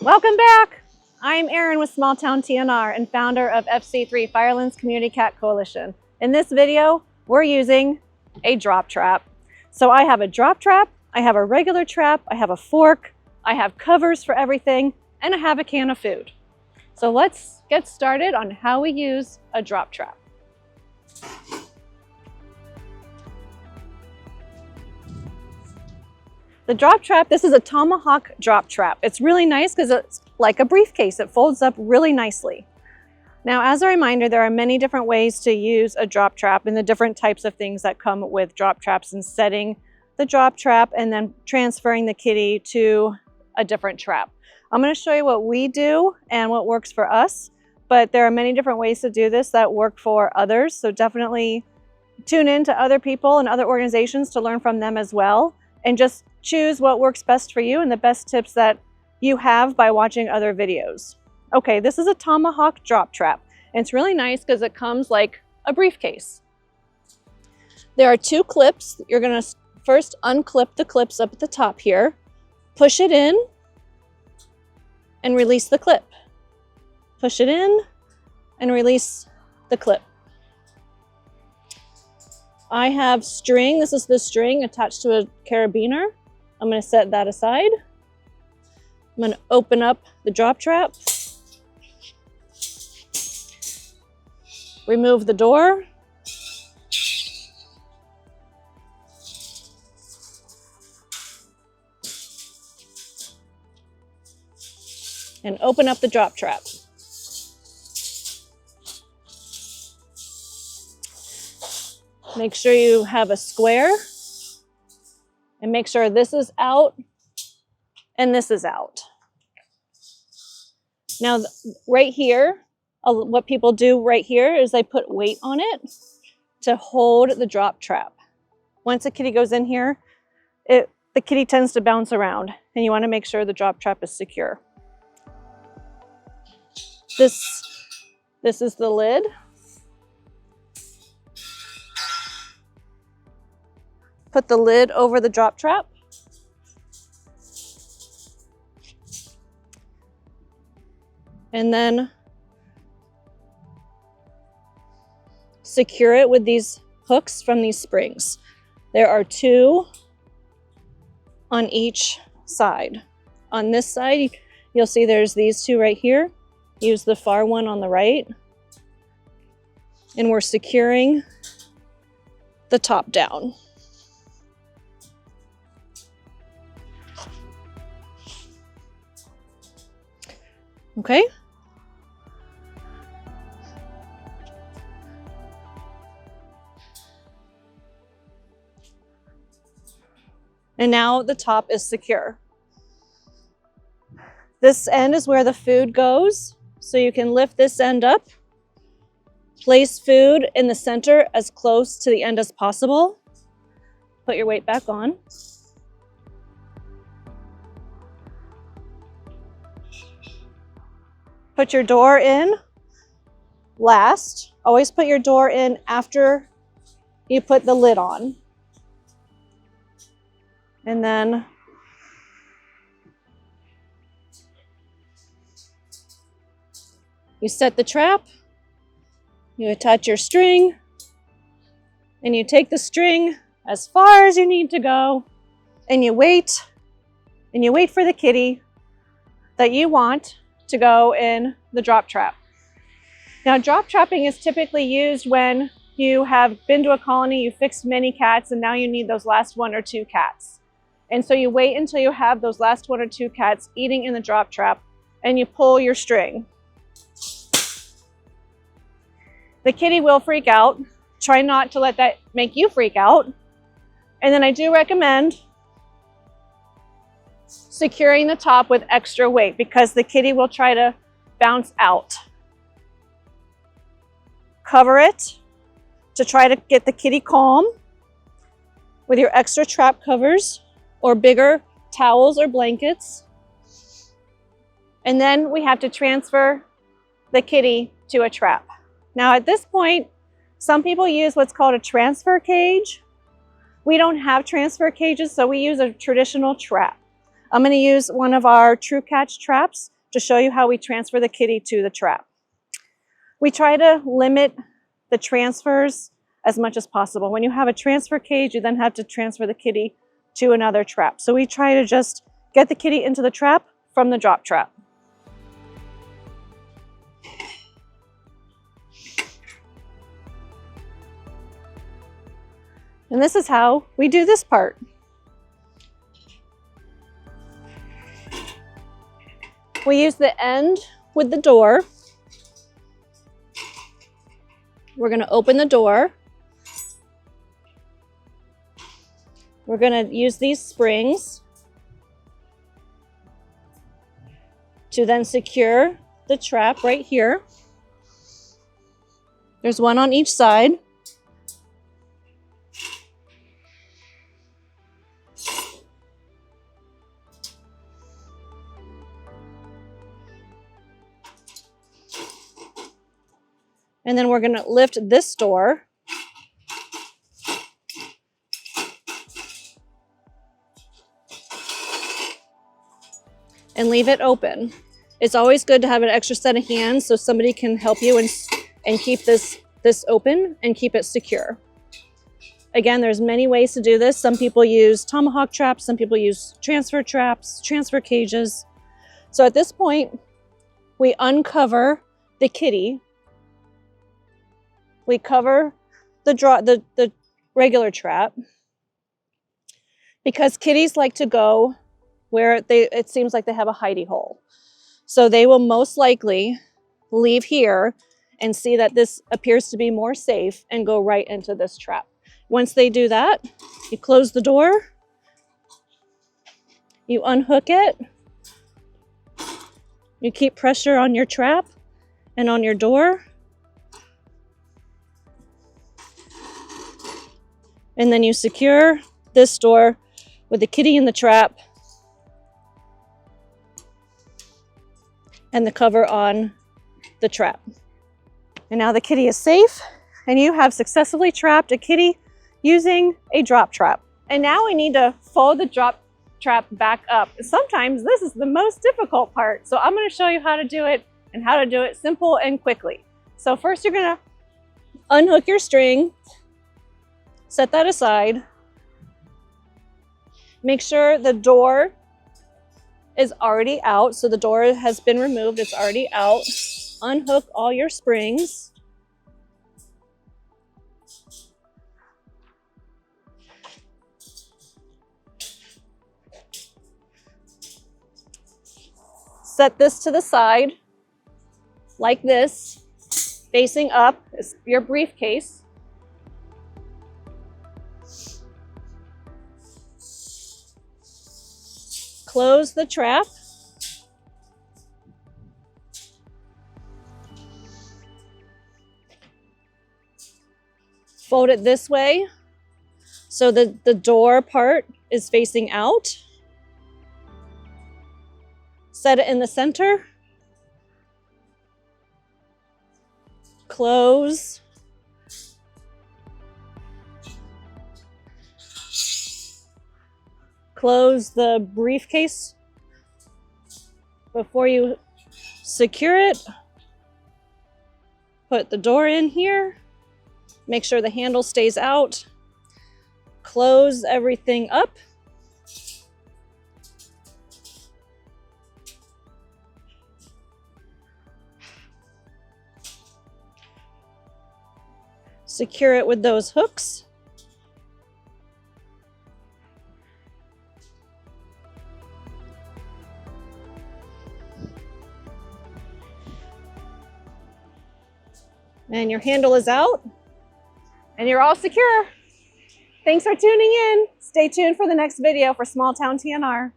Welcome back! I'm Erin with Small Town TNR and founder of FC3 Firelands Community Cat Coalition. In this video, we're using a drop trap. So I have a drop trap, I have a regular trap, I have a fork, I have covers for everything, and I have a can of food. So let's get started on how we use a drop trap. The drop trap, this is a Tomahawk drop trap. It's really nice because it's like a briefcase. It folds up really nicely. Now, as a reminder, there are many different ways to use a drop trap and the different types of things that come with drop traps and setting the drop trap and then transferring the kitty to a different trap. I'm going to show you what we do and what works for us, but there are many different ways to do this that work for others. So definitely tune in to other people and other organizations to learn from them as well, and just choose what works best for you and the best tips that you have by watching other videos. Okay, this is a Tomahawk drop trap. And it's really nice because it comes like a briefcase. There are two clips. You're going to first unclip the clips up at the top here, push it in, and release the clip. Push it in and release the clip. I have string. This is the string attached to a carabiner. I'm going to set that aside. I'm going to open up the drop trap. Remove the door. And open up the drop trap. Make sure you have a square. And make sure this is out and this is out. Now, right here, what people do right here is they put weight on it to hold the drop trap. Once a kitty goes in here, the kitty tends to bounce around, and you want to make sure the drop trap is secure. This is the lid. Put the lid over the drop trap. And then secure it with these hooks from these springs. There are two on each side. On this side, you'll see there's these two right here. Use the far one on the right. And we're securing the top down. Okay. And now the top is secure. This end is where the food goes. So you can lift this end up, place food in the center as close to the end as possible. Put your weight back on. Put your door in last. Always put your door in after you put the lid on. And then you set the trap, you attach your string, and you take the string as far as you need to go, and you wait for the kitty that you want to go in the drop trap. Now, drop trapping is typically used when you have been to a colony, you fixed many cats, and now you need those last one or two cats. And so you wait until you have those last one or two cats eating in the drop trap, and you pull your string. The kitty will freak out. Try not to let that make you freak out. And then I do recommend securing the top with extra weight because the kitty will try to bounce out. Cover it to try to get the kitty calm with your extra trap covers or bigger towels or blankets. And then we have to transfer the kitty to a trap. Now at this point, some people use what's called a transfer cage. We don't have transfer cages, so we use a traditional trap. I'm going to use one of our True Catch traps to show you how we transfer the kitty to the trap. We try to limit the transfers as much as possible. When you have a transfer cage, you then have to transfer the kitty to another trap. So we try to just get the kitty into the trap from the drop trap. And this is how we do this part. We use the end with the door. We're going to open the door. We're going to use these springs to then secure the trap right here. There's one on each side. And then we're going to lift this door and leave it open. It's always good to have an extra set of hands so somebody can help you and keep this open and keep it secure. Again, there's many ways to do this. Some people use Tomahawk traps, some people use transfer traps, transfer cages. So at this point, we uncover the kitty. We cover the regular trap because kitties like to go where it seems like they have a hidey hole. So they will most likely leave here and see that this appears to be more safe and go right into this trap. Once they do that, you close the door, you unhook it, you keep pressure on your trap and on your door. And then you secure this door with the kitty in the trap and the cover on the trap. And now the kitty is safe and you have successfully trapped a kitty using a drop trap. And now we need to fold the drop trap back up. Sometimes this is the most difficult part. So I'm going to show you how to do it and how to do it simple and quickly. So first you're going to unhook your string. Set that aside. Make sure the door is already out. So the door has been removed, it's already out. Unhook all your springs. Set this to the side like this, facing up is your briefcase. Close the trap. Fold it this way so the door part is facing out. Set it in the center. Close. Close the briefcase before you secure it. Put the door in here. Make sure the handle stays out. Close everything up. Secure it with those hooks. And your handle is out and you're all secure. Thanks for tuning in. Stay tuned for the next video for Small Town TNR.